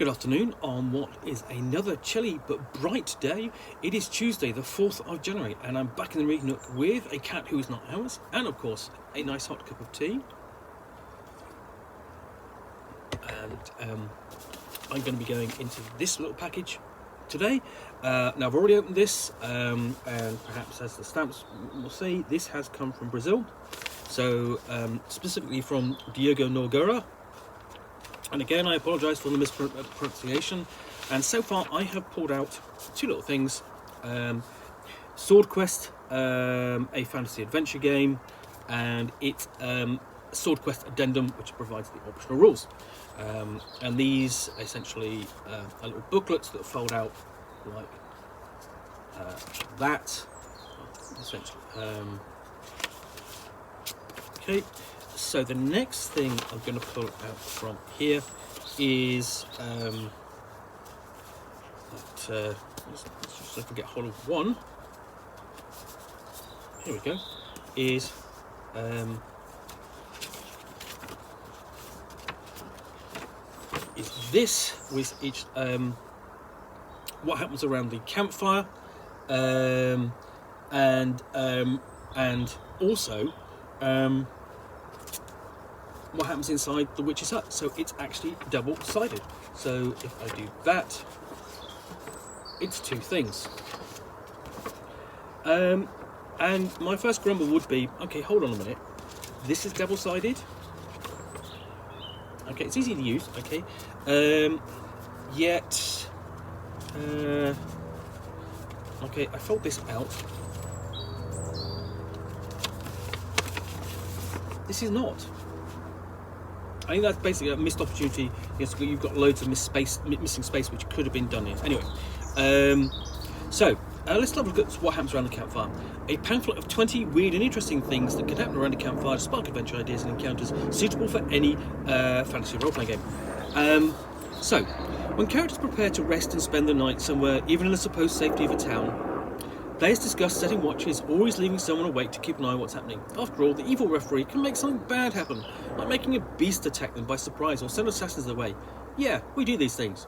Good afternoon on what is another chilly but bright day. It is Tuesday the 4th of January and I'm back in the reading nook with a cat who is not ours and of course a nice hot cup of tea. And I'm going to be going into this little package today. Now I've already opened this and perhaps as the stamps will say, this has come from Brazil. So specifically from Diogo Nogueira. And again, I apologise for the mispronunciation. And so far, I have pulled out two little things. Sword Quest, a fantasy adventure game, and it's Sword Quest Addendum, which provides the optional rules. And these, essentially, are little booklets that fold out like that, essentially. Okay. So the next thing I'm going to pull out from here is let's just so I can get hold of one. Here we go. Is this with each what happens around the campfire, and also what happens inside the witch's hut. So it's actually double-sided. So if I do that, it's two things. And my first grumble would be, okay, hold on a minute. This is double-sided. Okay, it's easy to use. Okay, yet, okay, I fold this out. This is not. I think that's basically a missed opportunity. Yes, you've got loads of missing space, which could have been done here. Anyway, so let's have a look at what happens around the campfire. A pamphlet of 20 weird and interesting things that can happen around a campfire to spark adventure ideas and encounters suitable for any fantasy role-playing game. So, when characters prepare to rest and spend the night somewhere, even in the supposed safety of a town, players discuss setting watches, always leaving someone awake to keep an eye on what's happening. After all, the evil referee can make something bad happen, like making a beast attack them by surprise or send assassins away. Yeah, we do these things.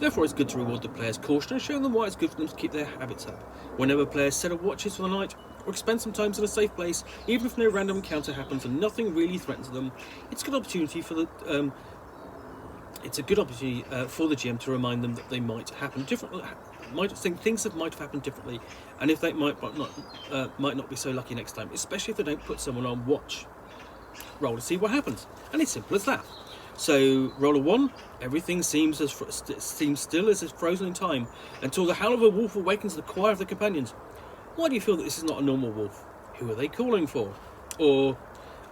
Therefore, it's good to reward the players' caution and show them why it's good for them to keep their habits up. Whenever players set up watches for the night, or expend some time in a safe place, even if no random encounter happens and nothing really threatens them, it's a good opportunity for the for the GM to remind them that they might happen differently. Might think things that might have happened differently, and if they might not be so lucky next time, especially if they don't put someone on watch. Roll to see what happens, and it's simple as that. So roll a 1, everything seems still as if frozen in time until the howl of a wolf awakens the choir of the companions. Why do you feel that this is not a normal wolf? Who are they calling for? Or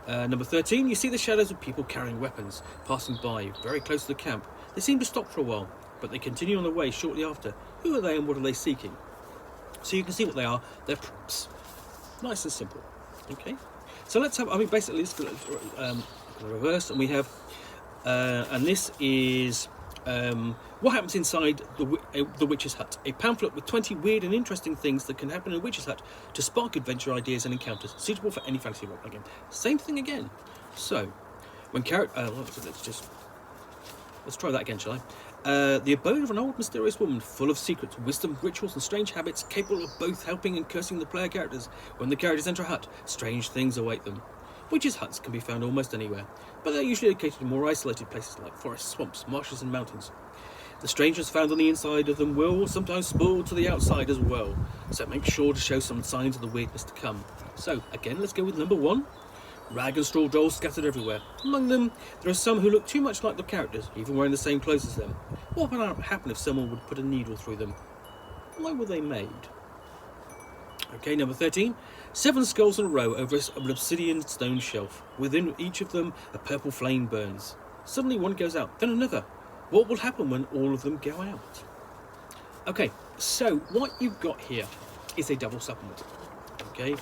number 13, you see the shadows of people carrying weapons passing by very close to the camp. They seem to stop for a while, but they continue on their way shortly after. Who are they and what are they seeking? So you can see what they are. They're props. Nice and simple. Okay. So let's have, basically let's go reverse, and we have, and this is what happens inside the witch's hut. A pamphlet with 20 weird and interesting things that can happen in a witch's hut to spark adventure ideas and encounters suitable for any fantasy role game. Same thing again. So when let's try that again, shall I? The abode of an old mysterious woman full of secrets, wisdom, rituals and strange habits, capable of both helping and cursing the player characters. When the characters enter a hut, strange things await them. Witches' huts can be found almost anywhere, but they're usually located in more isolated places like forests, swamps, marshes and mountains. The strangers found on the inside of them will sometimes spill to the outside as well, so make sure to show some signs of the weirdness to come. So again, let's go with number 1. Rag and straw dolls scattered everywhere. Among them, there are some who look too much like the characters, even wearing the same clothes as them. What would happen if someone would put a needle through them? Why were they made? Okay, number 13. 7 skulls in a row over an obsidian stone shelf. Within each of them, a purple flame burns. Suddenly one goes out, then another. What will happen when all of them go out? Okay, so what you've got here is a double supplement. Okay,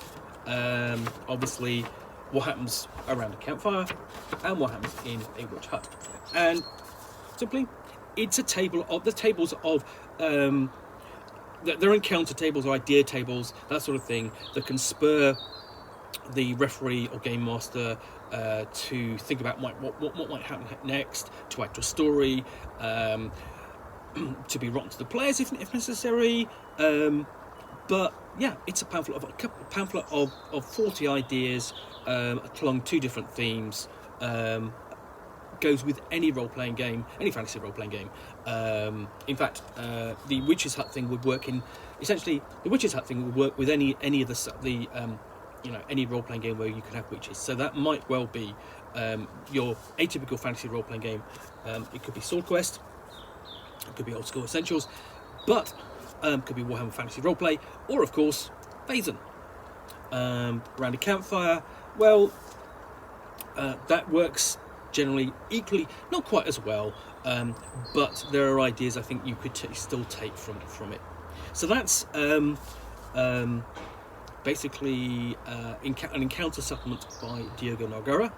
obviously, what happens around a campfire and what happens in a witch hut. And simply, it's a table of the tables of they're encounter tables or idea tables, that sort of thing, that can spur the referee or game master to think about what might happen next, to add to a story, to be rotten to the players if necessary. But yeah, it's a pamphlet of 40 ideas along 2 different themes. Goes with any role-playing game, any fantasy role-playing game. In fact, the Witch's Hut thing would work in. Essentially, the Witch's Hut thing would work with any of the any role-playing game where you can have witches. So that might well be your atypical fantasy role-playing game. It could be Sword Quest, it could be Old School Essentials, but could be Warhammer Fantasy Roleplay, or of course, Phazon. Around a campfire, well, that works generally equally, not quite as well, but there are ideas I think you could still take from it. So that's basically an encounter supplement by Diogo Nogueira,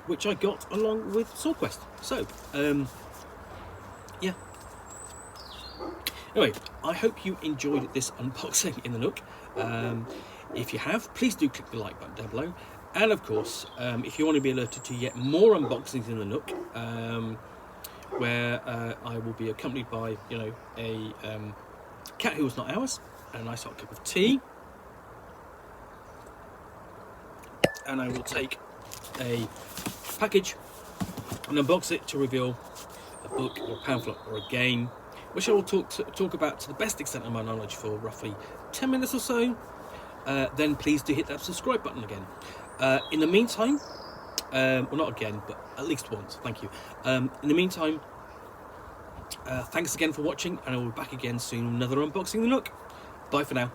which I got along with Sword Quest. So yeah. Anyway, I hope you enjoyed this unboxing in the Nook. If you have, please do click the like button down below. And of course, if you want to be alerted to yet more unboxings in the Nook, where I will be accompanied by, a cat who was not ours, and a nice hot cup of tea, and I will take a package and unbox it to reveal a book or a pamphlet or a game, which I will talk about to the best extent of my knowledge for roughly 10 minutes or so. Then please do hit that subscribe button again. In the meantime, well, not again, but at least once, thank you. In the meantime, thanks again for watching, and I will be back again soon with another unboxing the Nook. Bye for now.